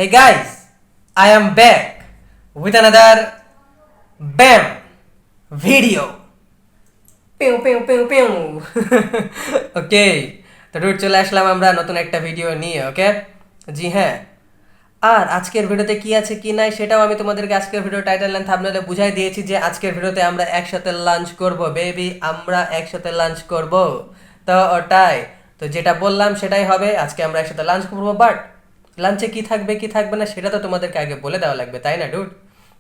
Hey guys, I am back with another BAM video. Piu Piu Piu Piu ওকে, তো root চলে আসলাম আমরা নতুন একটা ভিডিও নিয়ে। ওকে, জি হ্যাঁ। আর আজকের ভিডিওতে কি আছে কি নাই সেটাও আমি তোমাদেরকে আজকের ভিডিও টাইটেল এন্ড থাম্বনেলে বুঝাই দিয়েছি যে আজকের ভিডিওতে আমরা একসাথে লাঞ্চ করব বেবি, আমরা একসাথে লাঞ্চ করব। তো ওটাই, তো যেটা বললাম সেটাই হবে, আজকে আমরা একসাথে লাঞ্চ করবো। বাট লাঞ্চে কি থাকবে কি থাকবে না সেটা তো তোমাদেরকে আগে বলে দেওয়া লাগবে, তাই না ডুড?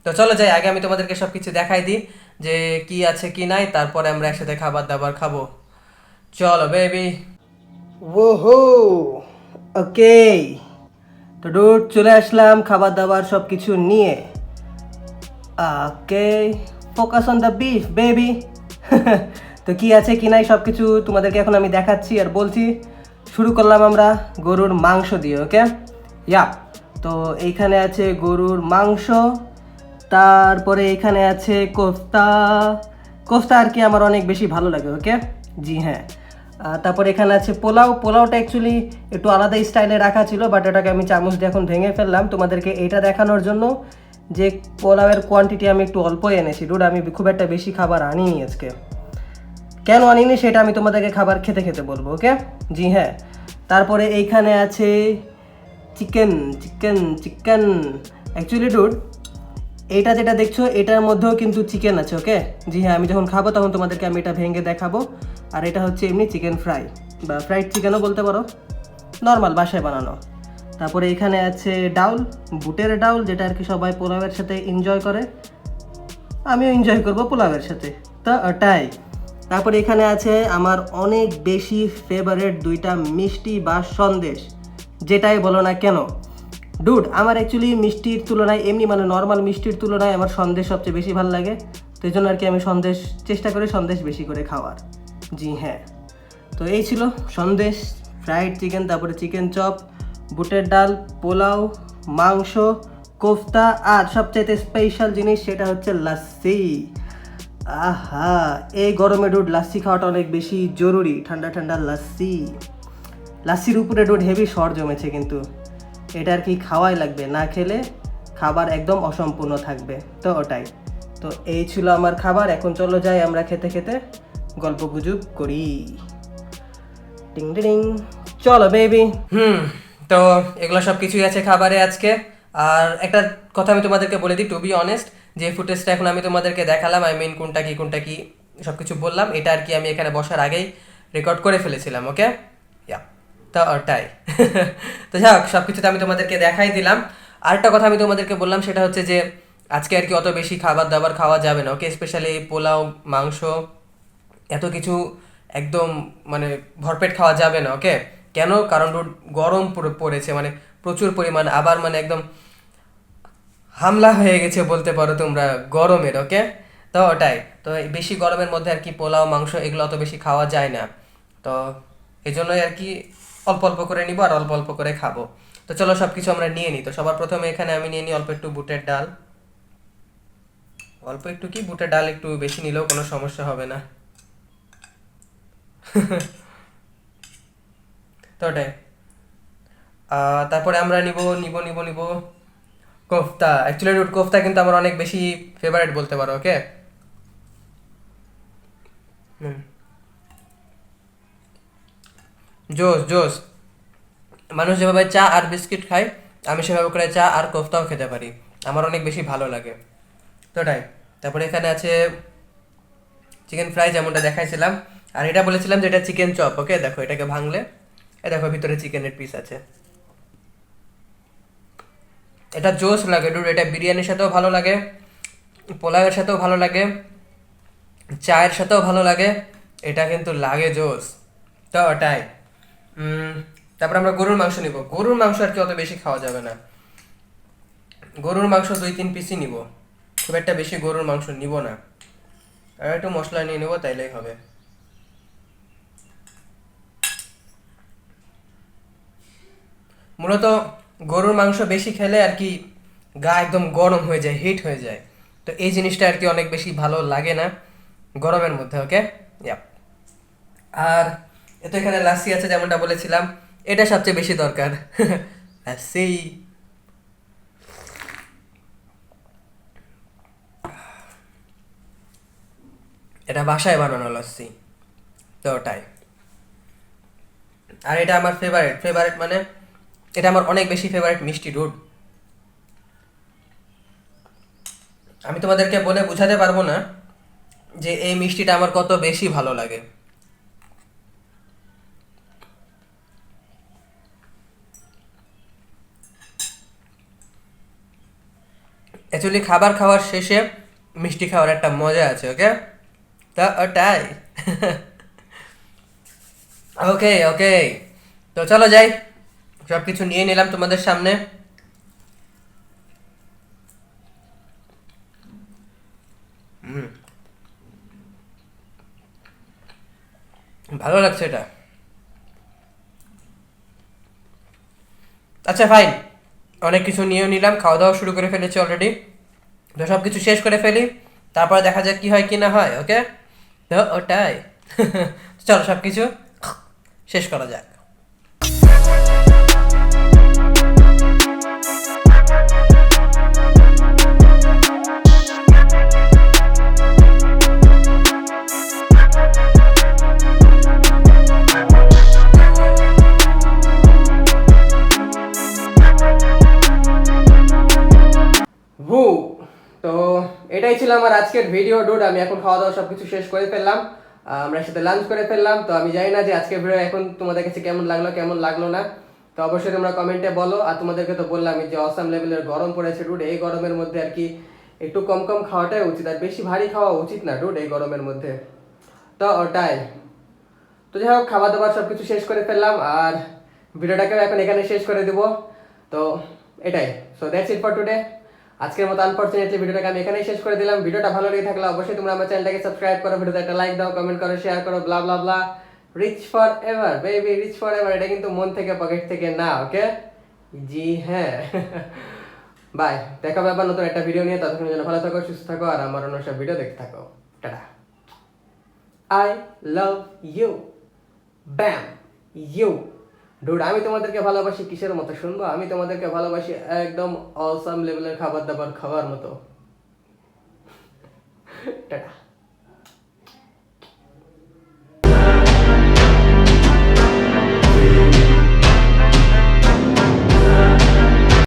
তো চলো যাই, আগে আমি তোমাদেরকে সব কিছু দেখাই দিই যে কি আছে কি নাই, তারপরে আমরা একসাথে খাবার দাবার খাবো। চলো বেবি। ওহো, ওকে, তো ডুড চলে আসলাম খাবার দাবার সব কিছু নিয়ে। Okay, focus on the beef baby. তো কি আছে কি নাই সব কিছু তোমাদেরকে এখন আমি দেখাচ্ছি আর বলছি। শুরু করলাম আমরা গরুর মাংস দিয়ে। ওকে, ইয়া, তো এইখানে আছে গরুর মাংস, তারপরে এখানে আছে কোফতা। কোফতা আর কি আমার অনেক বেশি ভালো লাগে। ওকে, জি হ্যাঁ। তারপরে এখানে আছে পোলাও। পোলাওটা অ্যাকচুয়ালি একটু আলাদা স্টাইলে রাখা ছিল, বাট এটাকে আমি চামচ দিয়ে এখন ভেঙে ফেললাম তোমাদেরকে এটা দেখানোর জন্য যে পোলাওয়ের কোয়ান্টিটি আমি একটু অল্পই এনেছি ডুড, আমি খুব একটা বেশি খাবার আনিনি আজকে। কেন আনিনি সেটা আমি তোমাদেরকে খাবার খেতে খেতে বলবো। ওকে, জি হ্যাঁ। তারপরে এইখানে আছে chicken chicken chicken. Actually dude, এইটা যেটা দেখছো এটার মধ্যেও কিন্তু চিকেন আছে। ওকে, জি হ্যাঁ, আমি যখন খাবো তখন তোমাদেরকে আমি এটা ভেঙে দেখাবো। আর এটা হচ্ছে এমনি চিকেন ফ্রাই বা ফ্রাইড চিকেনও বলতে পারো, নর্মাল বাসায় বানানো। তারপরে এখানে আছে ডাউল, বুটের ডাউল, যেটা আর কি সবাই পোলাওয়ের সাথে এনজয় করে, আমিও এনজয় করবো পোলাওয়ের সাথে, তো ওটাই। তারপরে এখানে আছে আমার অনেক বেশি ফেভারিট দুইটা মিষ্টি বা সন্দেশ, যেটাই বলো না কেন ডুড। আমার অ্যাকচুয়ালি মিষ্টির তুলনায় এমনি মানে নর্মাল মিষ্টির তুলনায় আমার সন্দেশ সবচেয়ে বেশি ভালো লাগে। তো এই জন্য আর কি আমি সন্দেশ চেষ্টা করি সন্দেশ বেশি করে খাওয়ার। জি হ্যাঁ, তো এই ছিল সন্দেশ, ফ্রাইড চিকেন, তারপরে চিকেন চপ, বুটের ডাল, পোলাও, মাংস, কোফতা, আর সবচাইতে স্পেশাল জিনিস সেটা হচ্ছে লাস্সি। আহা, এই গরমে ডুড লাস্সি খাওয়াটা অনেক বেশি জরুরি, ঠান্ডা ঠান্ডা লাস্সি। লাস্সির উপরে ডুড হেভি সর জমেছে, কিন্তু এটা আর কি খাওয়াই লাগবে, না খেলে খাবার একদম অসম্পূর্ণ থাকবে। তো ওটাই, তো এই ছিল আমার খাবার। এখন চলো যাই আমরা খেতে খেতে গল্প গুজব করি। টিং টিং, চলো বেবি। তো এগুলো সব কিছুই আছে খাবারে আজকে। আর একটা কথা আমি তোমাদেরকে বলে দিই, টু বি অনেস্ট, যে ফুটেজটা এখন আমি তোমাদেরকে দেখালাম, আই মিন কোনটা কি সব কিছু বললাম, এটা আর কি আমি এখানে বসার আগেই রেকর্ড করে ফেলেছিলাম। ওকে, ইয়া, তো ওটাই। তো যাক, সব কিছুতে আমি তোমাদেরকে দেখাই দিলাম। আরেকটা কথা আমি তোমাদেরকে বললাম সেটা হচ্ছে যে আজকে আর কি অত বেশি খাবার দাবার খাওয়া যাবে না। ওকে, স্পেশালি পোলাও, মাংস, এত কিছু একদম মানে ভরপেট খাওয়া যাবে না। ওকে, কেন? কারণ গরম পড়েছে, মানে প্রচুর পরিমাণ, আবার মানে একদম হামলা হয়ে গেছে বলতে পারো তোমরা গরমের। ওকে, তো ওটাই, তো এই বেশি গরমের মধ্যে আর কি পোলাও মাংস এগুলো অত বেশি খাওয়া যায় না। তো এই জন্যই আর কি অল্প অল্প করে নিবো আর অল্প অল্প করে খাবো। তো চলো সব কিছু আমরা নিয়ে নিই। তো সবার প্রথমে এখানে আমি নিয়ে নিই অল্প একটু বুটের ডাল। অল্প একটু কি, বুটের ডাল একটু বেশি নিলেও কোনো সমস্যা হবে না। তো ওটাই, তারপরে আমরা নিব নিব নিব নিব কোফতা। অ্যাকচুয়ালি রুট কোফতা কিন্তু আমার অনেক বেশি ফেভারিট বলতে পারো। ওকে, জোস জোস। মানুষ যেভাবে চা আর বিস্কিট খায়, আমি সেভাবে করে চা আর কোফতাও খেতে পারি, আমার অনেক বেশি ভালো লাগে। তো ওটাই, তারপরে এখানে আছে চিকেন ফ্রাই যেমনটা দেখাইছিলাম, আর এটা বলেছিলাম যে এটা চিকেন চপ। ওকে, দেখো এটাকে ভাঙলে, এ দেখো ভিতরে চিকেনের পিস আছে। এটা জোস লাগে ডুড, এটা বিরিয়ানির সাথেও ভালো লাগে, পোলাওয়ের সাথেও ভালো লাগে, চায়ের সাথেও ভালো লাগে, এটা কিন্তু লাগে জোস। তো ওটাই। তারপর আমরা গরুর মাংস নিব। গরুর মাংস আর কি অত বেশি খাওয়া যাবে না, গরুর মাংস 2-3 পিসই নিব, খুব একটা বেশি গরুর মাংস নিব না। আর একটু মশলা নিয়ে নেবো, তাইলেই হবে। মূলত গরুর মাংস বেশি খেলে আর কি গা একদম গরম হয়ে যায়, হিট হয়ে যায়। তো এই জিনিসটা আর কি অনেক বেশি ভালো লাগে না গরমের মধ্যে। ওকে, ইয়াপ। আর এতো এখানে লাসি আছে যেমনটা বলেছিলাম, এটা সবচেয়ে বেশি দরকার। লাসি, এটা বাসায় বানানো লস্যি, তো ওটাই। আর এটা আমার ফেভারিট ফেভারিট মানে এটা আমার অনেক বেশি ফেভারিট মিষ্টি ডুড। আমি তোমাদেরকে বলে বোঝাতে পারবো না যে এই মিষ্টিটা আমার কত বেশি ভালো লাগে। অ্যাকচুয়ালি খাবার খাওয়ার শেষে মিষ্টি খাওয়ার একটা মজা আছে, ওকে? তা ওটাই। ওকে ওকে, তো চলো যাই, সব কিছু নিয়ে নিলাম তোমাদের সামনে। ভালো লাগছে এটা। আচ্ছা ফাইন, অনেক কিছু নিয়েও নিলাম, খাওয়া দাওয়া শুরু করে ফেলেছি অলরেডি। তো সব কিছু শেষ করে ফেলি, তারপরে দেখা যাক কি হয় কি না হয়, ওকে? তো ওটাই। চলো সব কিছু শেষ করা যাক। ভু, তো এটাই ছিল আমার আজকের ভিডিও ডুড। আমি এখন খাওয়া দাওয়া সবকিছু শেষ করে ফেললাম, আমরা সাথে লাঞ্চ করে ফেললাম। তো আমি জানি না যে আজকের ভিডিও এখন তোমাদের কাছে কেমন লাগলো কেমন লাগলো না, তো অবশ্যই তোমরা কমেন্টে বলো। আর তোমাদেরকে তো বললাম যে অসাম লেভেলের গরম পড়েছে ডুড, এই গরমের মধ্যে আর কি একটু কম কম খাওয়াটাই উচিত, আর বেশি ভারী খাওয়া উচিত না ডুড এই গরমের মধ্যে। তো ওটাই। তো যাই হোক, খাবার দাবার সব কিছু শেষ করে ফেললাম, আর ভিডিওটাকেও এখন এখানে শেষ করে দেবো। তো এটাই, so that's it for today. আজকের মতো আনফরচুনেটলি ভিডিওটাকে আমি এখানেই শেষ করে দিলাম। ভিডিওটা ভালো লেগে থাকলে অবশ্যই তোমরা আমার চ্যানেলটাকে সাবস্ক্রাইব করো, ভিডিওতে একটা লাইক দাও, কমেন্ট করো, শেয়ার করো, blah blah blah. Reach forever baby, reach forever, এটা কিন্তু মন থেকে পকেট থেকে না, ওকে? জি হ্যাঁ। বাই, দেখা হবে আবার নতুন একটা ভিডিও নিয়ে। ততক্ষণের জন্য ভালো থাকো, সুস্থ থাকো, আর আমার অন্য সব ভিডিও দেখতে থাকো। টাটা। আই লাভ ইউ, ব্যাম, ইউ। ডুড, আমি তোমাদেরকে ভালোবাসি কিসের মতো শুনবো? আমি তোমাদেরকে ভালোবাসি একদম অসাম লেভেলের খাবার দাবার খাওয়ার মতো। টাটা।